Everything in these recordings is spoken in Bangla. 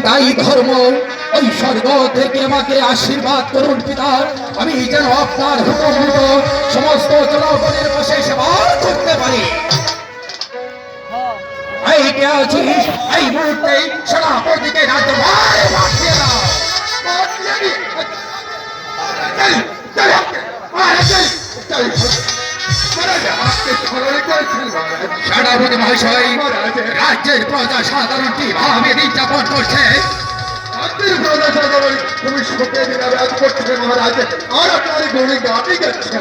তাই ধর্ম ওই স্বর্গ থেকে আমাকে আশীর্বাদ করুন পিতা, আমি যেন আপনার হুকুম মতো সমস্ত জনগণের পাশে সেবা করতে পারি। এইটা আছিস, এই মুহূর্তে সেনাপতিকে রাজদরবারে পাঠিয়ে দাও। সেনাপতি মহাশয়, রাজ্যের প্রজা সাধারণ কিভাবে দিন যাপন করছে? তুমি শোকে দিনারাজ করছে মহারাজ, আর আপনার গরিব গাপি যাচ্ছে।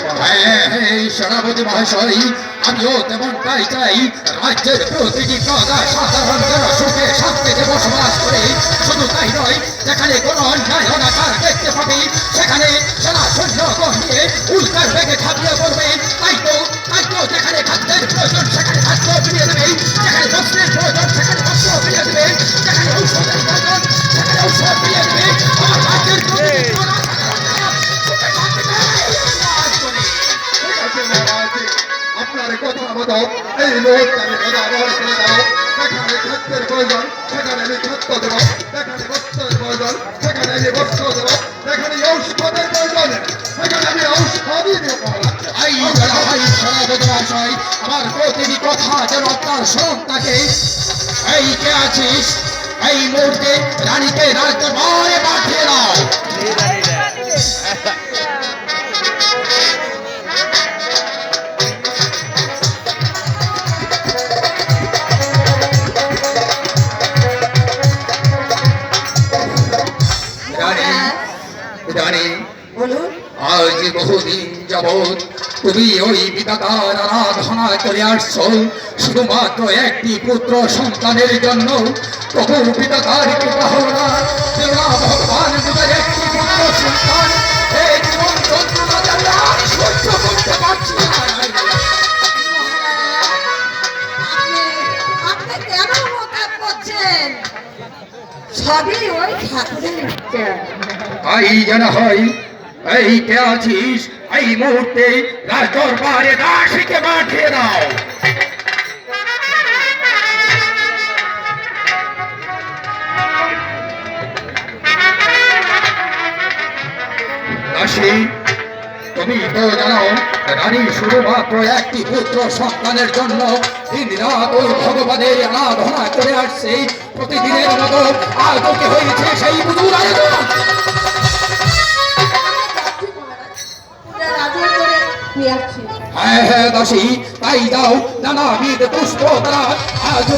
সেনাপতি মহাশয়, আমিও তেমনটাই চাই। রাজ্যের প্রতিটি প্রজা সাধারণ সুখে শান্তিতে বসবাস করে। শুধু তাই নয়, যেখানে কোনো অন্যায় অনাচার দেখতে পাবি সেখানে সেনা সৈন্যগণ নিয়ে উল্কার বেগে ঝাঁপিয়ে পড়বে। তাই তো যেখানে খাদ্যের প্রয়োজন সেখানে খাদ্য ফিরিয়ে দেবে, যেখানে বস্ত্রের প্রয়োজন সেখানে বস্ত্র ফিরিয়ে দেবে, যেখানে ঔষধের প্রয়োজন সেখানে ঔষধ ফিরিয়ে দেবে। আমার রাজ্যের আপনার কথা মতো এই মুহূর্তে আমি ব্যবহার করে দেবো। যেখানে খাদ্যের প্রয়োজন সেখানে আমি খাদ্য দেবো, যেখানে বস্ত্রের প্রয়োজন সেখানে আমি বস্ত্র দেবো, যেখানে ঔষধের প্রয়োজন সেখানে আমি ঔষধই দেবো। আমার প্রতিটি কথা যেন আপনার স্মরণ থাকে। এই কে আছিস, এই মুহূর্তে রানীকে রাজদরবারে পাঠিয়ে দাও। আজ বহুদিন যাবৎ তুমি ওই বিধাতার আরাধনা করে আসছো শুধুমাত্র একটি পুত্র সন্তানের জন্য। তবু বিধাতার কৃপা হল না, ভগবান তোমার একটি পুত্র সন্তান এই জীবন যন্ত্রণা দ্বারা সহ্য করতে পারছি না। আপনি কেন হঠাৎ করছেন? সবই ওই ঠাকুরের ইচ্ছা। তাই যেন হয়। এই কে আছিস, এই মুহূর্তে রাজদরবারে দাসীকে পাঠিয়ে দাও। দাসী, তুমি তো জানো রানী শুধুমাত্র একটি পুত্র সন্তানের জন্য দিন রাত ওই ভগবানের আরাধনা করে আসছে। প্রতিদিনের মতো আজও কি হয়েছে সেই পুজোর আয়োজন? হ্যাঁ দাসী, তাই যাও নানাবিধ পুষ্প দ্বারা আজ